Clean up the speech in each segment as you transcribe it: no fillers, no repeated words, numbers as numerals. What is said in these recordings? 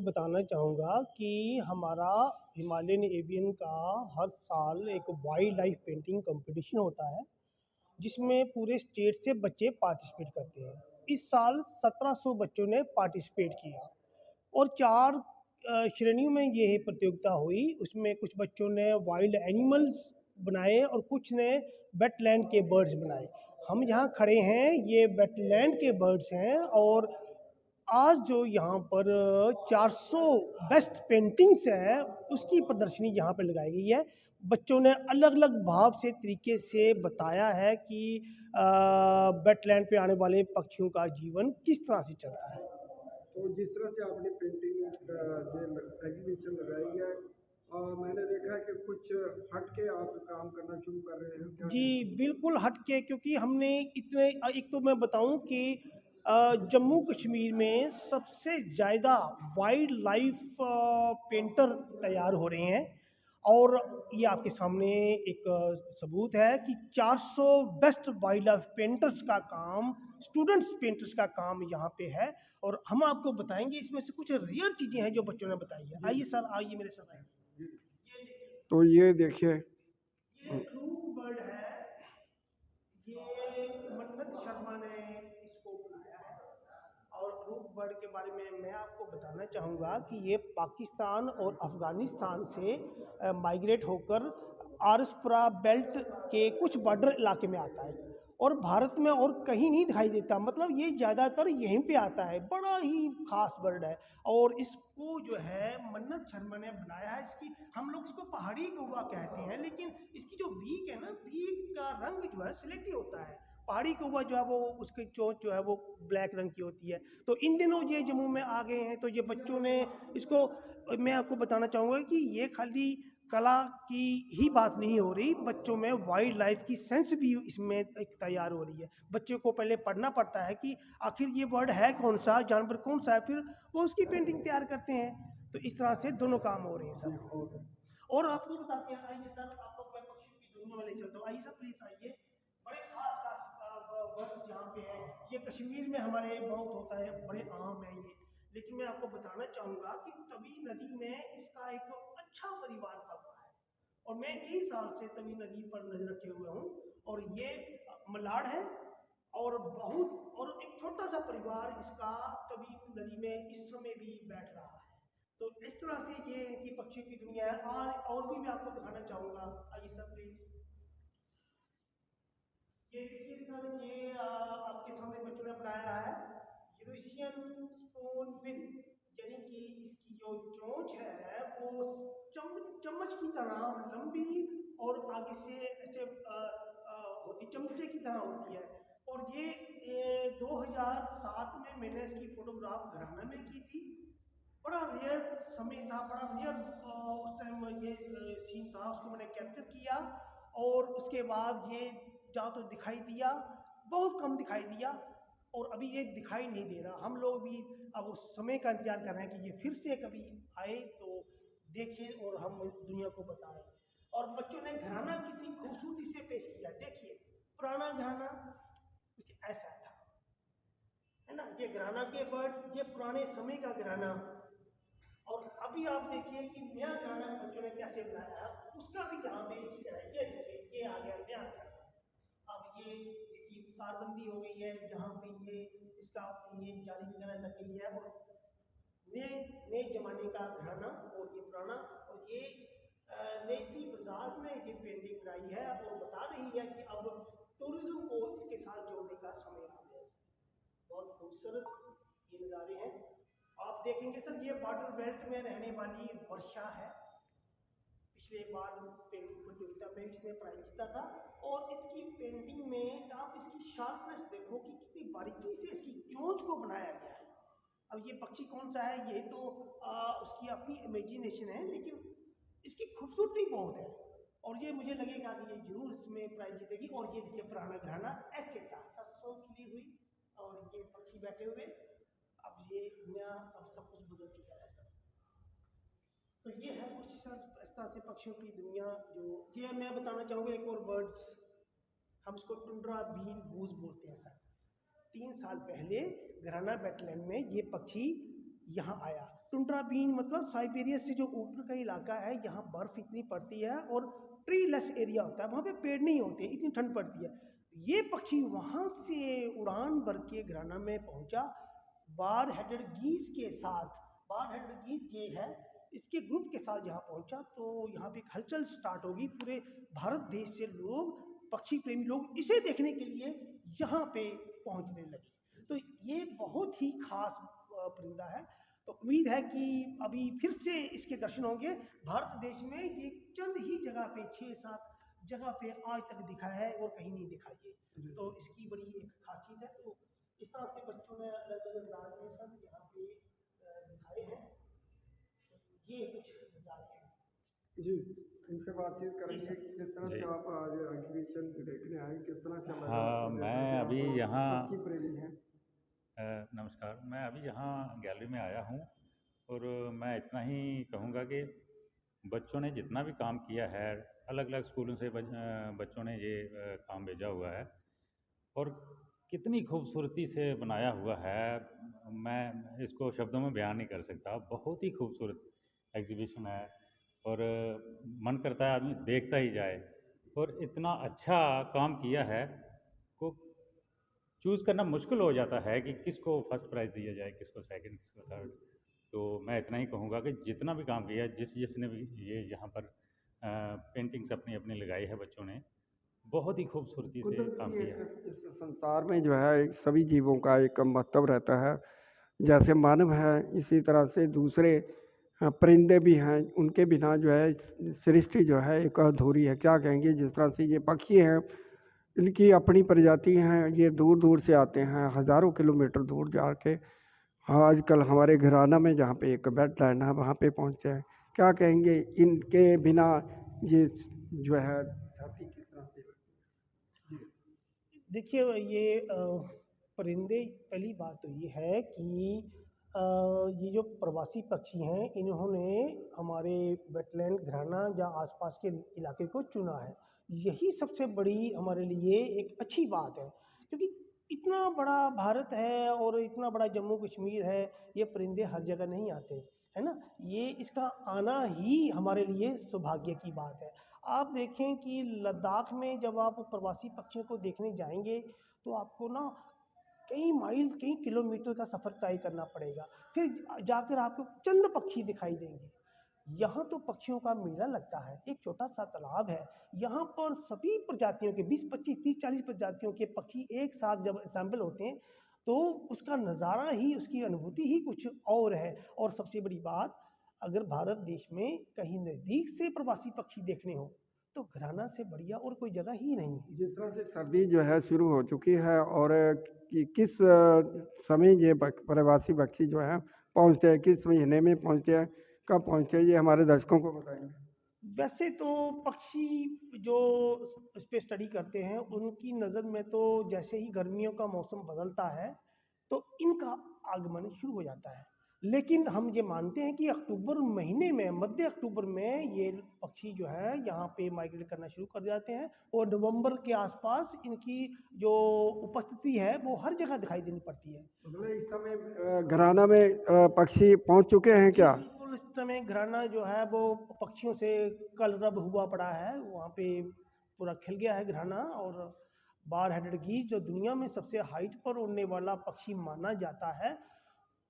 बताना चाहूँगा कि हमारा हिमालयन एवियन का हर साल एक वाइल्ड लाइफ पेंटिंग कंपटीशन होता है, जिसमें पूरे स्टेट से बच्चे पार्टिसिपेट करते हैं। इस साल 1700 बच्चों ने पार्टिसिपेट किया और 4 श्रेणियों में ये प्रतियोगिता हुई। उसमें कुछ बच्चों ने वाइल्ड एनिमल्स बनाए और कुछ ने वेटलैंड के बर्ड्स बनाए। हम यहाँ खड़े हैं, ये वेटलैंड के बर्ड्स हैं और आज जो यहाँ पर 400 बेस्ट पेंटिंग्स हैं, उसकी प्रदर्शनी यहाँ पे लगाई गई है। बच्चों ने अलग अलग भाव से तरीके से बताया है कि वेटलैंड पे आने वाले पक्षियों का जीवन किस तरह से चलता है। तो जिस तरह से आपने पेंटिंग एग्जीबिशन लगाई है, मैंने देखा है कि कुछ हट के आप काम करना शुरू कर रहे हैं, क्या जी कहना बिल्कुल हट के, क्योंकि हमने इतने एक तो मैं बताऊं कि जम्मू कश्मीर में सबसे ज़्यादा वाइल्ड लाइफ पेंटर तैयार हो रहे हैं और ये आपके सामने एक सबूत है कि 400 बेस्ट वाइल्ड लाइफ पेंटर्स का काम, स्टूडेंट्स पेंटर्स का काम यहाँ पे है और हम आपको बताएंगे इसमें से कुछ रियल चीज़ें हैं जो बच्चों ने बताई है। आइए सर, आइए मेरे साथ आइए। तो ये देखिए, ये क्रूक बर्ड है, ये मन्नत शर्मा ने इसको बनाया है और क्रूक बर्ड के बारे में मैं आपको बताना चाहूँगा कि ये पाकिस्तान और अफ़गानिस्तान से माइग्रेट होकर आरसपुरा बेल्ट के कुछ बॉर्डर इलाके में आता है और भारत में और कहीं नहीं दिखाई देता। मतलब ये ज़्यादातर यहीं पे आता है, बड़ा ही खास बर्ड है और इसको जो है मन्नत शर्मा ने बनाया है। इसकी हम लोग इसको पहाड़ी कौवा कहते हैं, लेकिन इसकी जो बीक है ना, बीक का रंग जो है सिलेटी होता है। पहाड़ी कौवा जो है वो उसकी चोंच जो है वो ब्लैक रंग की होती है। तो इन दिनों ये जम्मू में आ गए हैं, तो ये बच्चों ने इसको, मैं आपको बताना चाहूँगा कि ये खाली कला की ही बात नहीं हो रही, बच्चों में वाइल्ड लाइफ की सेंस भी इसमें एक तैयार हो रही है। बच्चे को पहले पढ़ना पड़ता है कि आखिर ये वर्ड है कौन सा, जानवर कौन सा है, फिर वो उसकी पेंटिंग तैयार करते हैं। तो इस तरह से दोनों काम हो रहे हैं सर। और आपको बताते हैं, आइए सर, आपको मैं पक्षियों की दुनिया में ले चलता हूँ। आइए सर, प्लीज आइए। बड़े खास खास वर्ड्स यहाँ पे हैं। ये कश्मीर में हमारे बहुत होता है, बड़े आम है ये। लेकिन मैं आपको बताना चाहूँगा कि तवी नदी में इसका एक अच्छा परिवार पलता है और मैं कई साल से तवी नदी पर नजर रखे हुए हूँ और ये मलाड़ है और बहुत, और एक छोटा सा परिवार इसका तवी नदी में इस समय भी बैठ रहा है। तो इस तरह से ये इनकी पक्षियों की दुनिया है। और भी मैं आपको दिखाना चाहूँगा। आइए सर प्लीज। ये देखिए सर, ये आपके सामने बच्चों ने बनाया है यूरेशियन स्टोन बिन, यानी कि इसकी जो चोंच है वो चम्मच की तरह लंबी और आगे से ऐसे होती, चमचे की तरह होती है। और ये 2007 में मैंने इसकी फोटोग्राफ घराना में की थी। बड़ा रेयर समय था, बड़ा रेयर उस टाइम ये सीन था, उसको मैंने कैप्चर किया और उसके बाद ये जा तो दिखाई दिया, बहुत कम दिखाई दिया और अभी ये दिखाई नहीं दे रहा। हम लोग भी अब उस समय का इंतजार कर रहे हैं कि ये फिर से कभी आए तो देखें और हम दुनिया को बताएं। और बच्चों ने घराना कितनी खूबसूरती से पेश किया। देखिए पुराना घराना कुछ ऐसा था, है ना, ये घराना के बर्ड्स, ये पुराने समय का घराना। और अभी आप देखिए कि नया गाना बच्चों ने कैसे बनाया है, उसका भी यहाँ पे इसी तरह ये देखिए, ये आ गया नया गाना। अब ये इसकी तारबंदी हो गई है, जहाँ पे ये इसका ये जाली वगैरह लग गई है और नए नए जमाने का घराना और ये पुराना। और ये नेती बजाज ने ये पेंटिंग बनाई है और बता रही है कि अब टूरिज्म को इसके साथ जोड़ने का समय आ गया है। बहुत खूबसूरत ये नज़ारे हैं। आप देखेंगे सर, ये बॉर्डर बेल्ट में रहने वाली वर्षा है। पिछले बार पेंटिंग प्रतियोगिता में इसने प्राइज जीता था और इसकी पेंटिंग में आप इसकी शार्पनेस देखो कि कितनी बारीकी से इसकी चोंच को बनाया गया है। अब ये पक्षी कौन सा है ये तो उसकी अपनी इमेजिनेशन है, लेकिन इसकी खूबसूरती बहुत है और ये मुझे लगेगा कि ये जरूर इसमें प्राइज जीतेगी। और ये देखिए पुराना घराना ऐसे था, सरसों खिली हुई और ये पक्षी बैठे हुए। अब ये नया, अब सब कुछ बदल चुका है सर। तो ये है कुछ सर इस तरह से पक्षियों की दुनिया। जो ये मैं बताना चाहूँगा एक और बर्ड्स, हम इसको टुंड्रा बीन गूज बोलते हैं सर। 3 साल पहले घराना वेटलैंड में ये पक्षी यहाँ आया टुंड्रा बीन मतलब साइबेरिया से जो ऊपर का इलाका है, यहाँ बर्फ इतनी पड़ती है और ट्री लेस एरिया होता है, वहाँ पे पेड़ नहीं होते, इतनी ठंड पड़ती है। ये पक्षी वहाँ से उड़ान भर के घराना में पहुँचा, बार हेडेड गीस के साथ। बार हेडेड गीस ये है, इसके ग्रुप के साथ यहाँ पहुँचा, तो यहाँ पे एक हलचल स्टार्ट होगी। पूरे भारत देश से लोग, पक्षी प्रेमी लोग इसे देखने के लिए यहाँ पे पहुँचने लगे। तो ये बहुत ही खास परिंदा है। तो उम्मीद है कि अभी फिर से इसके दर्शन होंगे। भारत देश में ये चंद ही जगह पे, 6-7 जगह पे आज तक दिखा है और कहीं नहीं दिखा ये। तो इसकी बड़ी एक खासियत है। तो इस तरह से बच्चों ने अलग अलग अंदाज में सब यहाँ पे दिखाए हैं। तो ये कुछ नज़ारे हैं जी। इनसे बातचीत जी करेंगे सर। कि किस तरह जी से आप आज एग्जीबिशन देखने आए, किस तरह से लगा हाँ, आपको, जैसा मैं कि अभी आप यहाँ पक्षी प्रेमी हैं। नमस्कार। मैं अभी यहाँ गैलरी में आया हूँ और मैं इतना ही कहूँगा कि बच्चों ने जितना भी काम किया है, अलग अलग स्कूलों से बच्चों ने ये काम भेजा हुआ है और कितनी खूबसूरती से बनाया हुआ है, मैं इसको शब्दों में बयान नहीं कर सकता। बहुत ही खूबसूरत एग्जीबिशन है और मन करता है आदमी देखता ही जाए। और इतना अच्छा काम किया है को चूज़ करना मुश्किल हो जाता है कि किसको फर्स्ट प्राइज़ दिया जाए, किसको सेकंड, किसको थर्ड। तो मैं इतना ही कहूँगा कि जितना भी काम किया है, जिसने भी ये यहाँ पर पेंटिंग्स अपनी अपनी लगाई है बच्चों ने, बहुत ही खूबसूरती से कुदरत काम की किया है। एक इस संसार में जो है सभी जीवों का एक महत्व रहता है। जैसे मानव है, इसी तरह से दूसरे परिंदे भी हैं, उनके बिना जो है सृष्टि जो है एक अधूरी है। क्या कहेंगे, जिस तरह से ये पक्षी हैं, इनकी अपनी प्रजाति हैं, ये दूर दूर से आते हैं, हज़ारों किलोमीटर दूर जाके आजकल हमारे घराना में जहाँ पे एक वेटलैंड है वहाँ पे पहुँचते हैं। क्या कहेंगे, इनके बिना ये जो है धरती किस तरह से। देखिए ये परिंदे, पहली बात तो ये है कि ये जो प्रवासी पक्षी हैं, इन्होंने हमारे वेटलैंड घराना या आसपास के इलाके को चुना है। यही सबसे बड़ी हमारे लिए एक अच्छी बात है, क्योंकि इतना बड़ा भारत है और इतना बड़ा जम्मू कश्मीर है, ये परिंदे हर जगह नहीं आते, है ना। ये इसका आना ही हमारे लिए सौभाग्य की बात है। आप देखें कि लद्दाख में जब आप प्रवासी पक्षियों को देखने जाएंगे, तो आपको ना कई माइल, कई किलोमीटर का सफ़र तय करना पड़ेगा, फिर जाकर आपको चंद पक्षी दिखाई देंगे। यहाँ तो पक्षियों का मेला लगता है, एक छोटा सा तालाब है, यहाँ पर सभी प्रजातियों के 20, 25, 30, 40 प्रजातियों के पक्षी एक साथ जब असेंबल होते हैं, तो उसका नज़ारा ही, उसकी अनुभूति ही कुछ और है। और सबसे बड़ी बात, अगर भारत देश में कहीं नज़दीक से प्रवासी पक्षी देखने हो, तो घराना से बढ़िया और कोई जगह ही नहीं है। जिस तरह से सर्दी जो है शुरू हो चुकी है, और किस समय ये प्रवासी पक्षी जो है पहुँचते हैं, किस महीने में पहुँचते हैं, कब पहुँचते हैं, ये हमारे दर्शकों को बताएंगे। वैसे तो पक्षी जो इस पे स्टडी करते हैं, उनकी नज़र में तो जैसे ही गर्मियों का मौसम बदलता है, तो इनका आगमन शुरू हो जाता है। लेकिन हम ये मानते हैं कि अक्टूबर महीने में, मध्य अक्टूबर में ये पक्षी जो है यहाँ पे माइग्रेट करना शुरू कर जाते हैं, और नवंबर के आसपास इनकी जो उपस्थिति है वो हर जगह दिखाई देनी पड़ती है। मतलब इस समय घराना में पक्षी पहुँच चुके हैं क्या? बिल्कुल, इस समय घराना जो है वो पक्षियों से कलरब हुआ पड़ा है, वहाँ पे पूरा खिल गया है घराना। और बार हेडेड गीज, जो दुनिया में सबसे हाइट पर उड़ने वाला पक्षी माना जाता है,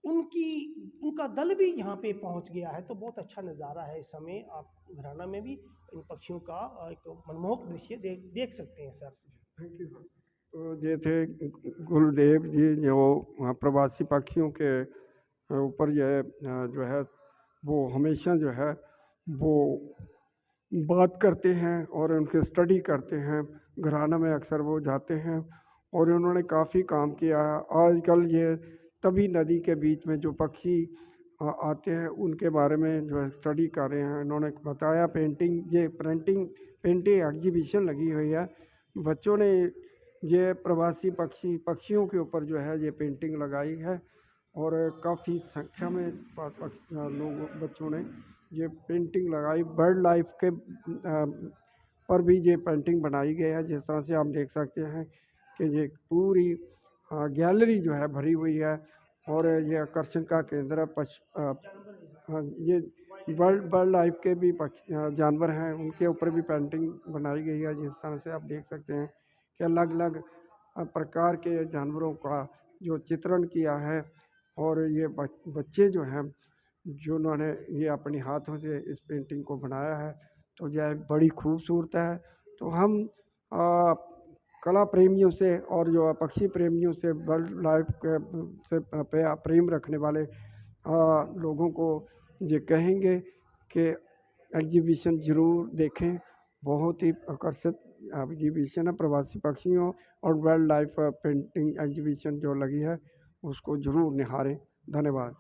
उनकी उनका दल भी यहाँ पे पहुँच गया है। तो बहुत अच्छा नज़ारा है इस समय, आप घराना में भी इन पक्षियों का एक मनमोहक दृश्य देख सकते हैं सर। Thank you sir. तो ये थे गुरुदेव जी, जो वहाँ प्रवासी पक्षियों के ऊपर जो है वो हमेशा जो है वो बात करते हैं और उनके स्टडी करते हैं। घराना में अक्सर वो जाते हैं और उन्होंने काफ़ी काम किया है। आजकल ये तवी नदी के बीच में जो पक्षी आते हैं, उनके बारे में जो है स्टडी कर रहे हैं। इन्होंने बताया पेंटिंग एग्जीबिशन लगी हुई है। बच्चों ने ये प्रवासी पक्षियों के ऊपर जो है ये पेंटिंग लगाई है, और काफ़ी संख्या में बच्चों ने ये पेंटिंग लगाई। बर्ड लाइफ के पर भी ये पेंटिंग बनाई गई है। जिस तरह से आप देख सकते हैं कि ये पूरी गैलरी जो है भरी हुई है, और ये आकर्षण का केंद्र है। जानवर है। हाँ, ये वर्ल्ड वर्ल्ड लाइफ के भी जानवर हैं, उनके ऊपर भी पेंटिंग बनाई गई है। जिस तरह से आप देख सकते हैं कि अलग अलग प्रकार के जानवरों का जो चित्रण किया है। और ये बच्चे जो हैं जिन्होंने ये अपने हाथों से इस पेंटिंग को बनाया है, तो यह बड़ी खूबसूरत है। तो हम कला प्रेमियों से और जो पक्षी प्रेमियों से, वर्ल्ड लाइफ के से प्रेम रखने वाले लोगों को ये कहेंगे कि एग्जीबिशन ज़रूर देखें। बहुत ही आकर्षित एग्जीबिशन है प्रवासी पक्षियों और वाइल्ड लाइफ पेंटिंग एग्जीबिशन जो लगी है, उसको ज़रूर निहारें। धन्यवाद।